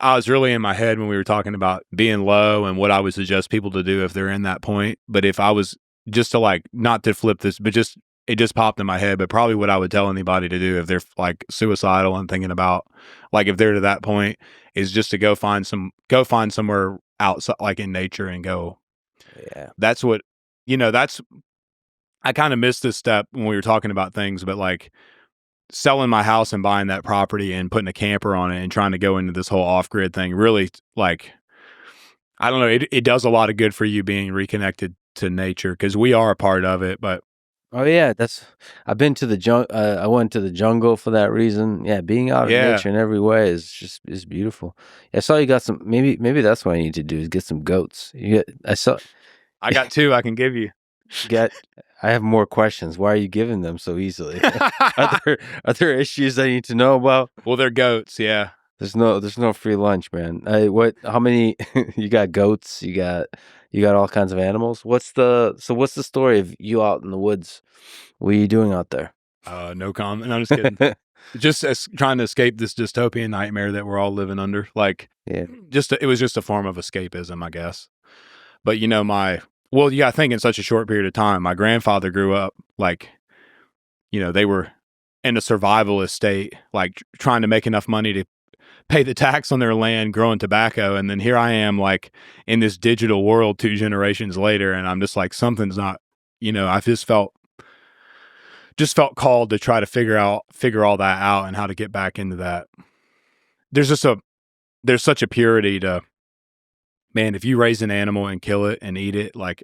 I was really in my head when we were talking about being low and what I would suggest people to do if they're in that point. But if I was just to like, not to flip this, but just, it just popped in my head, but probably what I would tell anybody to do if they're like suicidal and thinking about, like, if they're to that point, is just to go find somewhere outside, like in nature, and go. Yeah. That's what, I kind of missed this step when we were talking about things, but like, selling my house and buying that property and putting a camper on it and trying to go into this whole off-grid thing, really, like, I don't know, it does a lot of good for you being reconnected to nature, because we are a part of it. But Oh yeah, I've been to the I went to the jungle for that reason. Yeah, being out in yeah, nature in every way is beautiful. I saw you got some. Maybe that's what I need to do is get some goats. I got two I can give you. I have more questions. Why are you giving them so easily? Are there issues I need to know about? Well, they're goats, yeah. There's no free lunch, man. How many you got goats, you got all kinds of animals? What's the story of you out in the woods? What are you doing out there? No comment. I'm just kidding. Just trying to escape this dystopian nightmare that we're all living under. Like, Yeah. it was just a form of escapism, I guess. But you got to think, in such a short period of time, my grandfather grew up like, they were in a survivalist state, like trying to make enough money to pay the tax on their land, growing tobacco. And then here I am, like, in this digital world 2 generations later. And I'm just like, something's not, I just felt called to try to figure all that out and how to get back into that. There's such a purity to, man, if you raise an animal and kill it and eat it, like,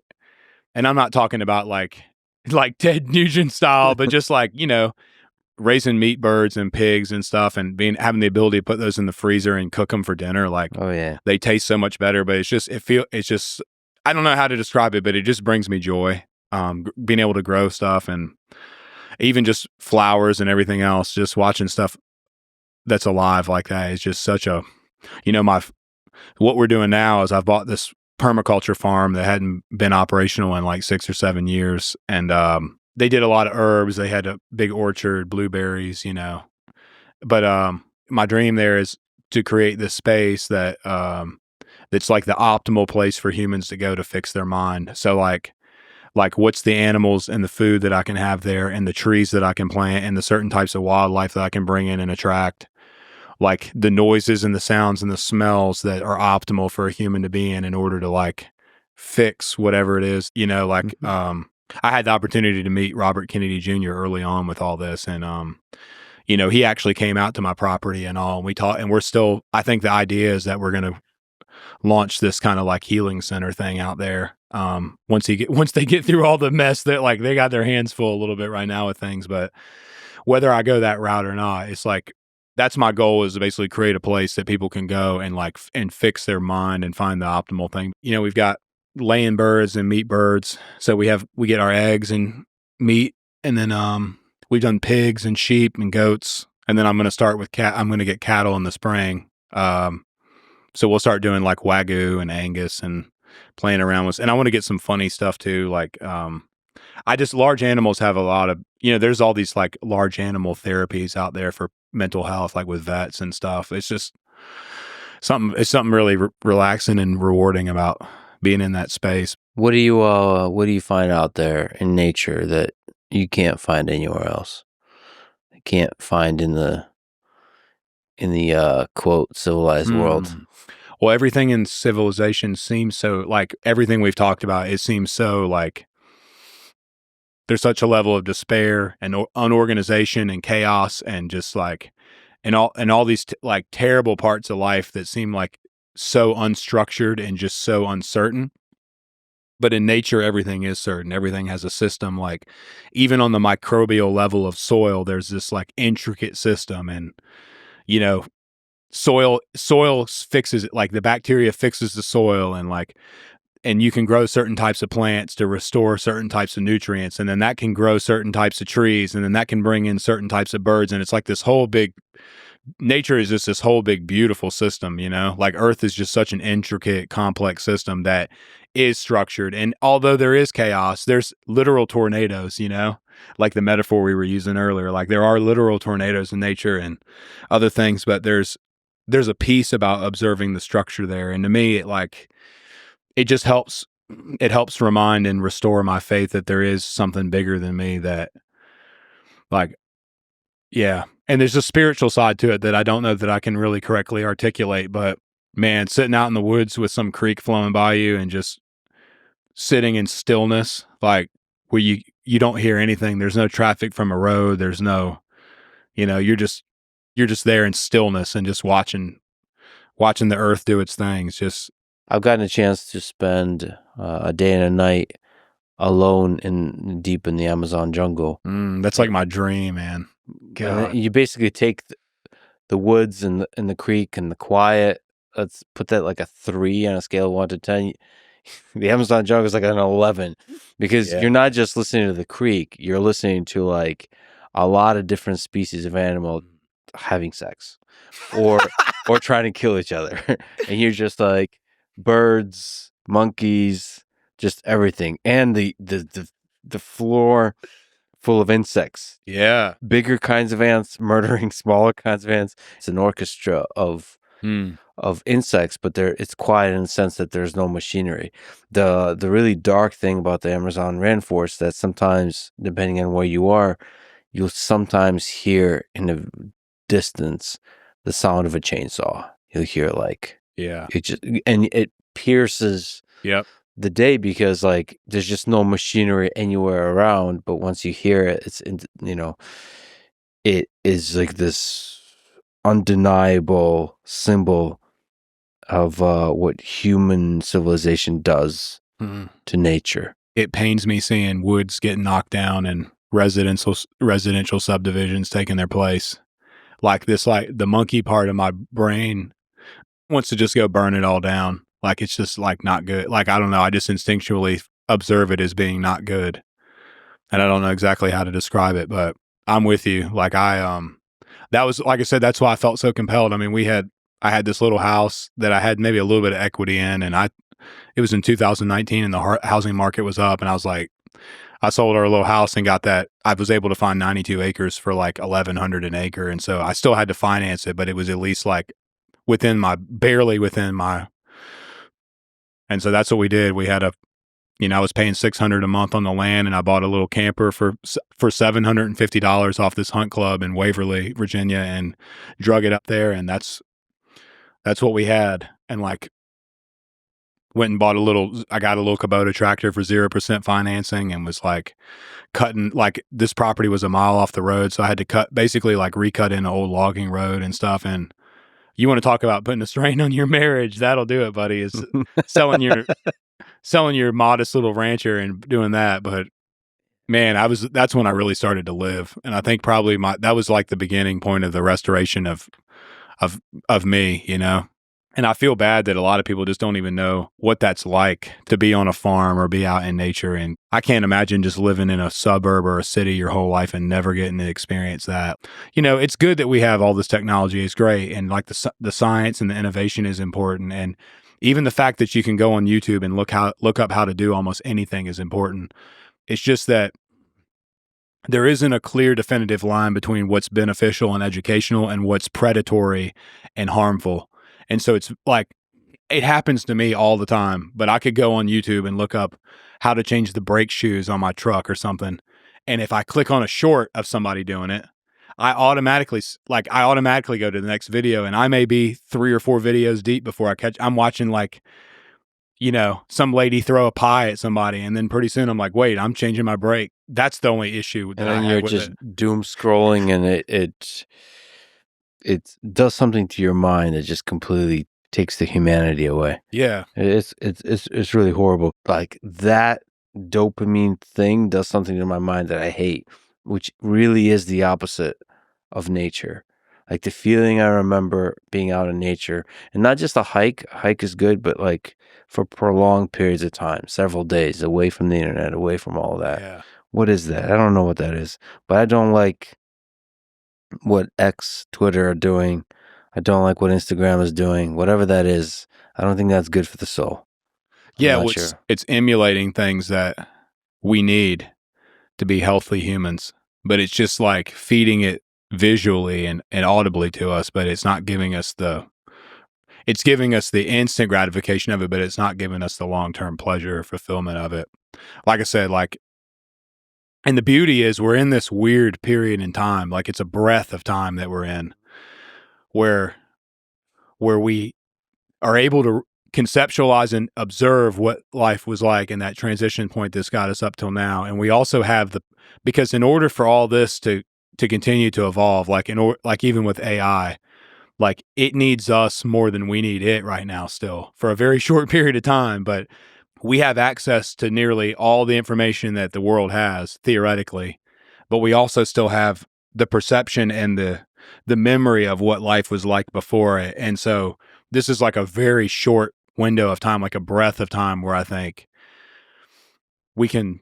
and I'm not talking about like Ted Nugent style, but just like, raising meat birds and pigs and stuff, and having the ability to put those in the freezer and cook them for dinner. Like, oh yeah, they taste so much better. But it's just I don't know how to describe it, but it just brings me joy. Being able to grow stuff, and even just flowers and everything else, just watching stuff that's alive like that is just such a, what we're doing now is I've bought this permaculture farm that hadn't been operational in like 6 or 7 years. And, they did a lot of herbs. They had a big orchard, blueberries, but, my dream there is to create this space that, that's like the optimal place for humans to go to fix their mind. So like what's the animals and the food that I can have there, and the trees that I can plant, and the certain types of wildlife that I can bring in and attract, like the noises and the sounds and the smells that are optimal for a human to be in order to like fix whatever it is, I had the opportunity to meet Robert Kennedy Jr. early on with all this. And, he actually came out to my property and all, and we talked, and I think the idea is that we're going to launch this kind of like healing center thing out there. Once they get through all the mess that, like, they got their hands full a little bit right now with things, but whether I go that route or not, it's like, that's my goal, is to basically create a place that people can go and like, and fix their mind and find the optimal thing. We've got laying birds and meat birds. So we get our eggs and meat, and then, we've done pigs and sheep and goats. And then I'm going to start with I'm going to get cattle in the spring. So we'll start doing like Wagyu and Angus and playing around with, and I want to get some funny stuff too. Like, large animals have a lot of, there's all these like large animal therapies out there for mental health, like with vets and stuff. It's just something really relaxing and rewarding about being in that space. What do you find out there in nature that you can't find anywhere else? You can't find in the quote civilized world. Well, everything in civilization seems so, like, everything we've talked about, it seems so like there's such a level of despair and unorganization and chaos, and just like, and all these like terrible parts of life that seem like so unstructured and just so uncertain. But in nature, everything is certain. Everything has a system. Like, even on the microbial level of soil, there's this like intricate system, and soil fixes it. Like, the bacteria fixes the soil, and you can grow certain types of plants to restore certain types of nutrients, and then that can grow certain types of trees, and then that can bring in certain types of birds, and it's like this whole big. Nature is just this whole big beautiful system, like Earth is just such an intricate, complex system that is structured. And although there is chaos, there's literal tornadoes, like the metaphor we were using earlier. Like, there are literal tornadoes in nature and other things, but there's there's a piece about observing the structure there. And to me, it just helps. It helps remind and restore my faith that there is something bigger than me that, like, yeah. And there's a spiritual side to it that I don't know that I can really correctly articulate, but man, sitting out in the woods with some creek flowing by you and just sitting in stillness, like where you don't hear anything. There's no traffic from a road. There's no, you're just there in stillness and just watching the earth do its things. Just I've gotten a chance to spend a day and a night alone deep in the Amazon jungle. That's like my dream, man. God. You basically take the woods and the creek and the quiet. Let's put that like a 3 on a scale of 1 to 10. The Amazon jungle is like an 11 because you're not just listening to the creek. You're listening to like a lot of different species of animal having sex or trying to kill each other. And you're just like birds, monkeys, just everything. And the floor full of insects. Yeah. Bigger kinds of ants murdering smaller kinds of ants. It's an orchestra of insects, but it's quiet in the sense that there's no machinery. The really dark thing about the Amazon rainforest that sometimes, depending on where you are, you'll sometimes hear in the distance the sound of a chainsaw. You'll hear it pierces the day because like there's just no machinery anywhere around. But once you hear it, it is like this undeniable symbol of what human civilization does to nature. It pains me seeing woods getting knocked down and residential subdivisions taking their place. Like the monkey part of my brain wants to just go burn it all down. Like it's just like not good. Like I don't know. I just instinctually observe it as being not good, and I don't know exactly how to describe it. But I'm with you. Like that was, like I said, that's why I felt so compelled. I mean, I had this little house that I had maybe a little bit of equity in, and it was in 2019 and the housing market was up, and I was like, I sold our little house and got that. I was able to find 92 acres for like $1,100 an acre. And so I still had to finance it, but it was at least like barely within my, and so that's what we did. We had I was paying $600 a month on the land, and I bought a little camper for $750 off this hunt club in Waverly, Virginia, and drug it up there. And that's what we had. And like went and bought I got a little Kubota tractor for 0% financing and was like cutting, like this property was a mile off the road. So I had to basically like recut in an old logging road and stuff. And you want to talk about putting a strain on your marriage, that'll do it, buddy, is selling your modest little rancher and doing that. But man, that's when I really started to live. And I think probably that was like the beginning point of the restoration of me, And I feel bad that a lot of people just don't even know what that's like to be on a farm or be out in nature. And I can't imagine just living in a suburb or a city your whole life and never getting to experience that. It's good that we have all this technology. It's great. And like the science and the innovation is important. And even the fact that you can go on YouTube and look up how to do almost anything is important. It's just that there isn't a clear definitive line between what's beneficial and educational and what's predatory and harmful. And so it's like, it happens to me all the time, but I could go on YouTube and look up how to change the brake shoes on my truck or something. And if I click on a short of somebody doing it, I automatically go to the next video, and I may be 3 or 4 videos deep before I'm watching like, some lady throw a pie at somebody. And then pretty soon I'm like, wait, I'm changing my brake. That's the only issue. And then you're just doom scrolling, and it does something to your mind that just completely takes the humanity away. Yeah. It's really horrible. Like that dopamine thing does something to my mind that I hate, which really is the opposite of nature. Like the feeling I remember being out in nature, and not just a hike. A hike is good, but like for prolonged periods of time, several days away from the internet, away from all that. Yeah. What is that? I don't know what that is, but I don't like what X, Twitter are doing. I don't like what Instagram is doing. Whatever that is, I don't think that's good for the soul. It's emulating things that we need to be healthy humans, but it's just like feeding it visually and audibly to us, but it's not giving us the it's giving us the instant gratification of it, but it's not giving us the long-term pleasure or fulfillment of it. Like I said, like, and the beauty is we're in this weird period in time, like it's a breath of time that we're in, where we are able to conceptualize and observe what life was like in that transition point that's got us up till now. And we also have because in order for all this to continue to evolve, like like even with AI, like it needs us more than we need it right now still for a very short period of time. But we have access to nearly all the information that the world has theoretically, but we also still have the perception and the memory of what life was like before it. And so this is like a very short window of time, like a breath of time, where I think we can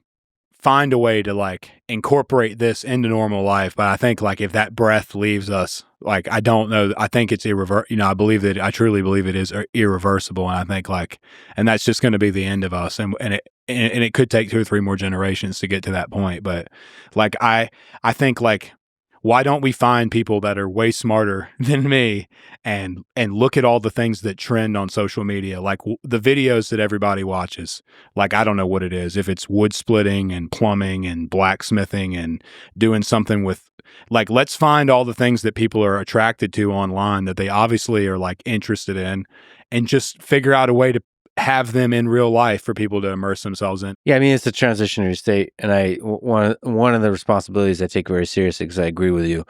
find a way to like incorporate this into normal life. But I think like if that breath leaves us, like, I don't know, I think it's I truly believe it is irreversible. And I think like, and that's just going to be the end of us. And it could take 2 or 3 more generations to get to that point. But like, I think like, why don't we find people that are way smarter than me and look at all the things that trend on social media, like the videos that everybody watches. Like, I don't know what it is, if it's wood splitting and plumbing and blacksmithing and doing something with, like, let's find all the things that people are attracted to online that they obviously are like interested in, and just figure out a way to have them in real life for people to immerse themselves in. Yeah, I mean, it's a transitionary state. And one of the responsibilities I take very seriously, because I agree with you,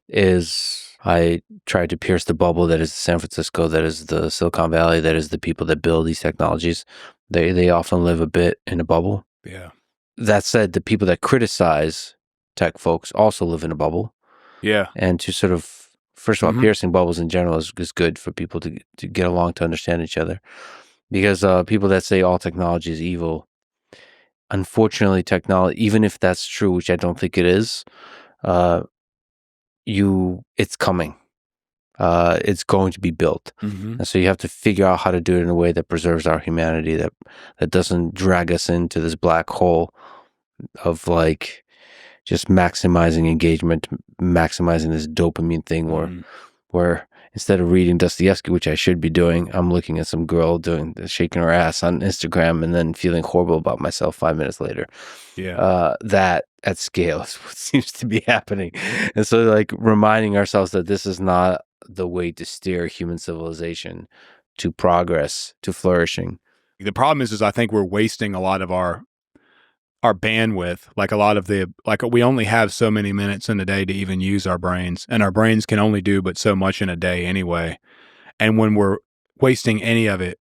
is I try to pierce the bubble that is San Francisco, that is the Silicon Valley, that is the people that build these technologies. They often live a bit in a bubble. Yeah. That said, the people that criticize tech folks also live in a bubble. Yeah. And to sort of, first of all, piercing bubbles in general is good for people to get along, to understand each other. Because people that say all technology is evil, unfortunately, technology, even if that's true, which I don't think it is, it's coming. It's going to be built. And so you have to figure out how to do it in a way that preserves our humanity, that doesn't drag us into this black hole of like just maximizing engagement, maximizing this dopamine thing where instead of reading Dostoevsky, which I should be doing, I'm looking at some girl shaking her ass on Instagram and then feeling horrible about myself 5 minutes later. Yeah. That at scale is what seems to be happening. And so like reminding ourselves that this is not the way to steer human civilization to progress, to flourishing. The problem is I think we're wasting a lot of our bandwidth, like a lot of we only have so many minutes in a day to even use our brains, and our brains can only do but so much in a day anyway. And when we're wasting any of it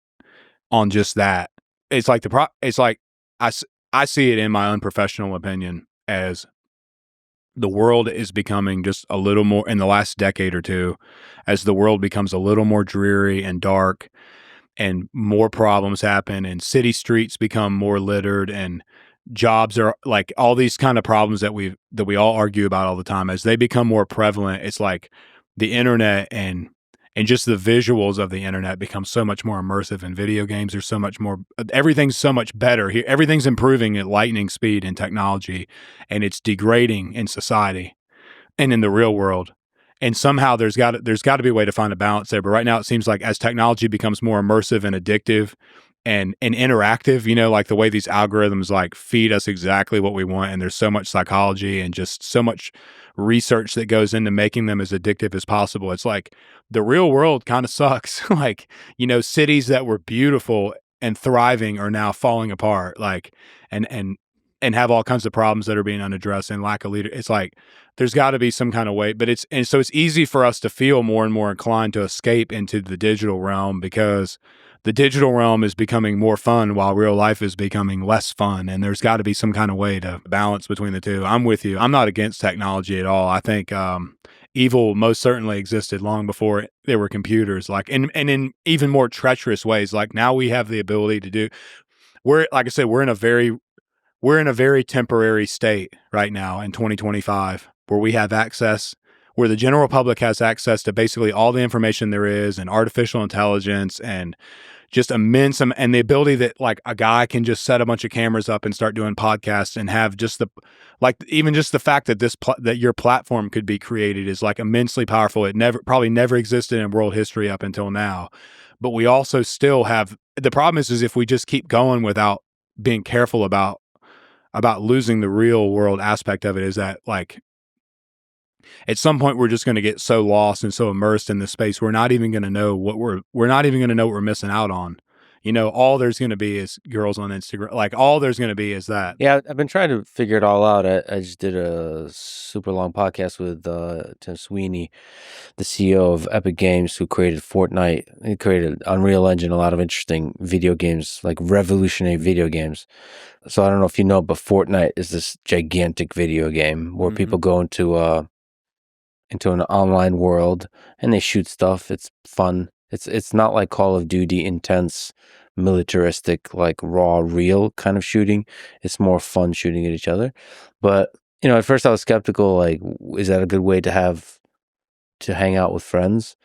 on just that, it's like I see it in my unprofessional opinion as the world is becoming just a little more, in the last decade or two, as the world becomes a little more dreary and dark, and more problems happen, and city streets become more littered, and jobs are like all these kind of problems that we all argue about all the time, as they become more prevalent. It's like the internet and just the visuals of the internet become so much more immersive, and video games are so much more, everything's so much better here. Everything's improving at lightning speed in technology, and it's degrading in society and in the real world. And somehow there's got to be a way to find a balance there. But right now it seems like as technology becomes more immersive and addictive and interactive, like the way these algorithms like feed us exactly what we want, and there's so much psychology and just so much research that goes into making them as addictive as possible. It's like the real world kind of sucks. Like, cities that were beautiful and thriving are now falling apart, like, and have all kinds of problems that are being unaddressed, and lack of leader. It's like there's got to be some kind of way, but so it's easy for us to feel more and more inclined to escape into the digital realm, because the digital realm is becoming more fun while real life is becoming less fun. And there's got to be some kind of way to balance between the two. I'm with you. I'm not against technology at all. I think evil most certainly existed long before there were computers, like, and in even more treacherous ways. Like now we have the ability to do, like I said, we're in a very temporary state right now in 2025, where we have access, where the general public has access to basically all the information there is, and artificial intelligence, and just immense, and the ability that like a guy can just set a bunch of cameras up and start doing podcasts and have just even just the fact that that your platform could be created is like immensely powerful. It probably never existed in world history up until now. but we also still have, the problem is if we just keep going without being careful about losing the real world aspect of it, is that like at some point we're just going to get so lost and so immersed in this space we're not even going to know what we're not even going to know what we're missing out on. All there's going to be is girls on Instagram. Like all there's going to be is that. Yeah, I've been trying to figure it all out. I just did a super long podcast with Tim Sweeney, the CEO of Epic Games, who created Fortnite. He created Unreal Engine, a lot of interesting video games, like revolutionary video games. So I don't know if you know, but Fortnite is this gigantic video game where people go into an online world and they shoot stuff. It's fun. It's not like Call of Duty, intense, militaristic, like raw, real kind of shooting. It's more fun shooting at each other. But at first I was skeptical. Like, is that a good way to hang out with friends?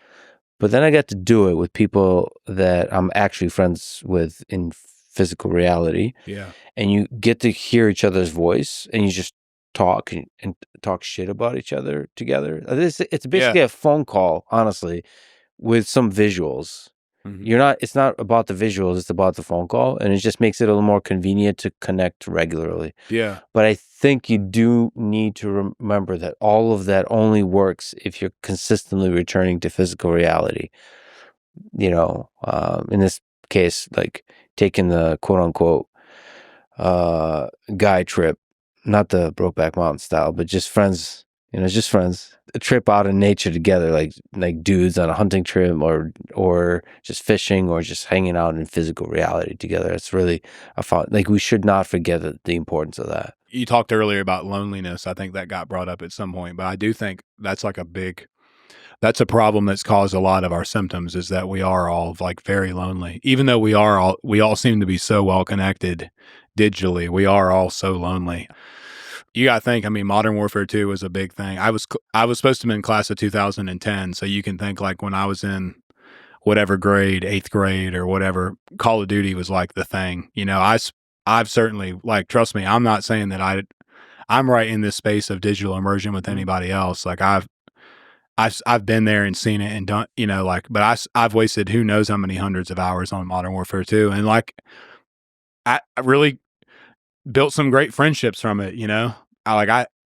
But then I got to do it with people that I'm actually friends with in physical reality. Yeah, and you get to hear each other's voice, and you just talk and talk shit about each other together. It's basically a phone call, honestly, with some visuals. It's not about the visuals, it's about the phone call, and it just makes it a little more convenient to connect regularly. Yeah. But I think you do need to remember that all of that only works if you're consistently returning to physical reality. In this case, like taking the quote unquote guy trip, not the Brokeback Mountain style, but just friends, just friends, a trip out in nature together, like dudes on a hunting trip or just fishing or just hanging out in physical reality together. It's really we should not forget the importance of that. You talked earlier about loneliness. I think that got brought up at some point, but I do think that's that's a problem that's caused a lot of our symptoms, is that we are all like very lonely. Even though we all seem to be so well connected digitally, we are all so lonely. You got to think, Modern Warfare 2 was a big thing. I was supposed to be in class of 2010. So you can think like when I was in whatever grade, 8th grade or whatever, Call of Duty was like the thing. I've certainly, like, trust me, I'm not saying that I'm right in this space of digital immersion with anybody else. Like I've been there and seen it and done, but I've wasted who knows how many hundreds of hours on Modern Warfare 2. And like, I really built some great friendships from it.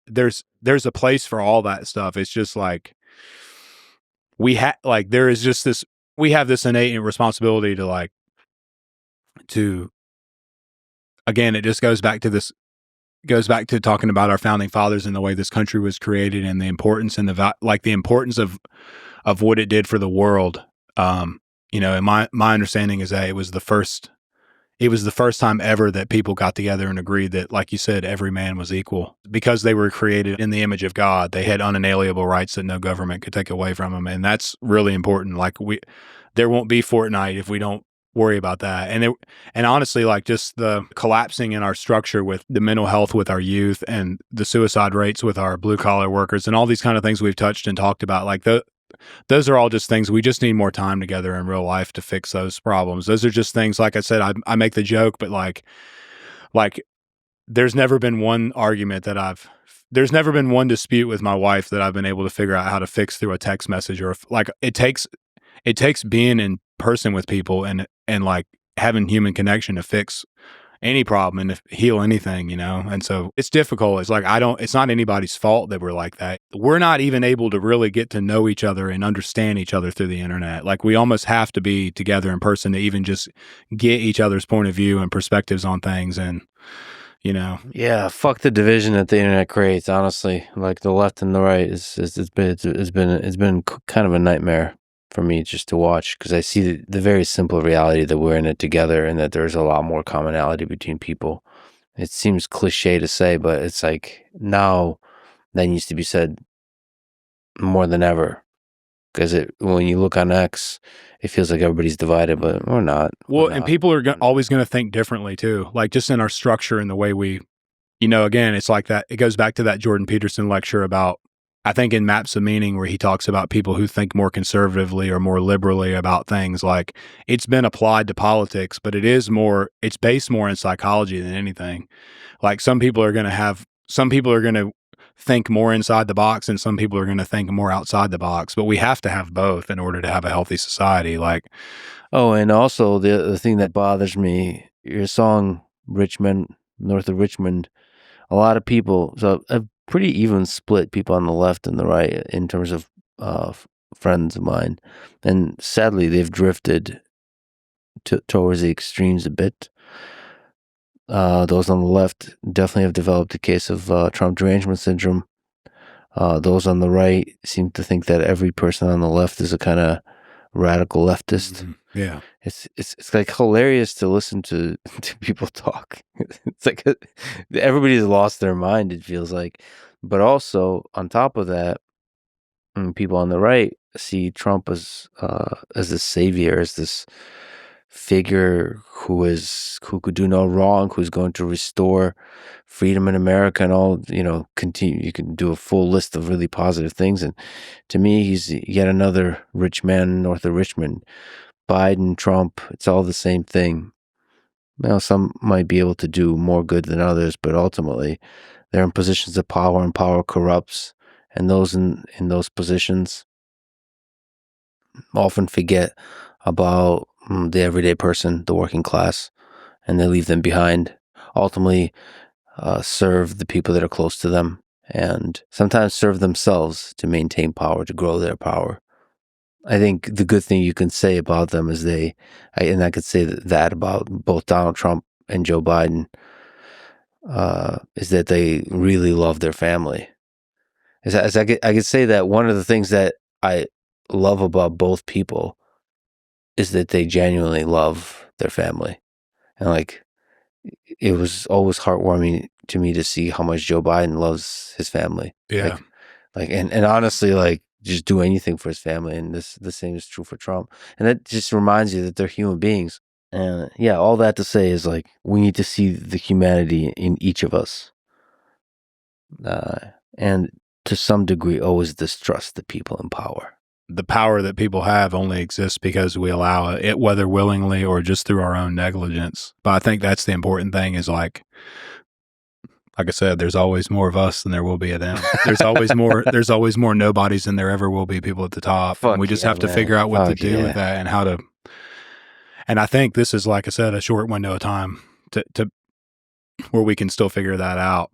There's a place for all that stuff. It's just like, we have this innate responsibility to again, it just goes back to talking about our founding fathers and the way this country was created and the importance and the importance of what it did for the world. And my understanding is that it was the first time ever that people got together and agreed that, like you said, every man was equal because they were created in the image of God. They had unalienable rights that no government could take away from them. And that's really important. Like there won't be Fortnite if we don't worry about that. And honestly, like just the collapsing in our structure with the mental health with our youth and the suicide rates with our blue collar workers and all these kind of things we've touched and talked about, like those are all just things we just need more time together in real life to fix those problems. Those are just things, like I said, I make the joke, but like there's never been one there's never been one dispute with my wife that I've been able to figure out how to fix through a text message, or like it takes being in person with people and like having human connection to fix any problem and to heal anything, And so it's difficult. It's like, it's not anybody's fault that we're like that. We're not even able to really get to know each other and understand each other through the internet. Like we almost have to be together in person to even just get each other's point of view and perspectives on things. And, Yeah, fuck the division that the internet creates, honestly. Like the left and the right it's been kind of a nightmare for me just to watch, because I see the very simple reality that we're in it together and that there's a lot more commonality between people. It seems cliche to say, but it's like now that needs to be said more than ever. Because when you look on X, it feels like everybody's divided, but we're not. Well, and people are always going to think differently too. Like just in our structure and the way we, again, it's like that. It goes back to that Jordan Peterson lecture about, I think in Maps of Meaning, where he talks about people who think more conservatively or more liberally about things. Like it's been applied to politics, but it's based more in psychology than anything. Like some people are going to think more inside the box and some people are going to think more outside the box, but we have to have both in order to have a healthy society. Like, oh, and also the thing that bothers me, your song Richmond, north of Richmond, a lot of people, so a pretty even split, people on the left and the right in terms of friends of mine, and sadly they've drifted towards the extremes a bit. Those on the left definitely have developed a case of Trump derangement syndrome. Those on the right seem to think that every person on the left is a kind of radical leftist. Yeah, it's like hilarious to listen to people talk. It's like everybody's lost their mind, it feels like. But also on top of that, people on the right see Trump as this savior, as this figure who could do no wrong, who's going to restore freedom in America and all, continue. You can do a full list of really positive things. And to me, he's yet another rich man north of Richmond. Biden, Trump, it's all the same thing. Some might be able to do more good than others, but ultimately they're in positions of power, and power corrupts. And those in those positions often forget about the everyday person, the working class, and they leave them behind. Ultimately, serve the people that are close to them, and sometimes serve themselves to maintain power, to grow their power. I think the good thing you can say about them is and I could say that about both Donald Trump and Joe Biden, is that they really love their family. I could say that one of the things that I love about both people is that they genuinely love their family. And like, it was always heartwarming to me to see how much Joe Biden loves his family. yeah. And honestly, like, just do anything for his family. And the same is true for Trump. And that just reminds you that they're human beings. And yeah, all that to say is, like, we need to see the humanity in each of us. And to some degree, always distrust the people in power. The power that people have only exists because we allow it, whether willingly or just through our own negligence. But I think that's the important thing is like I said, there's always more of us than there will be of them. There's always more nobodies than there ever will be people at the top. And we just have to figure out what to do with that and how to. And I think this is, like I said, a short window of time to where we can still figure that out,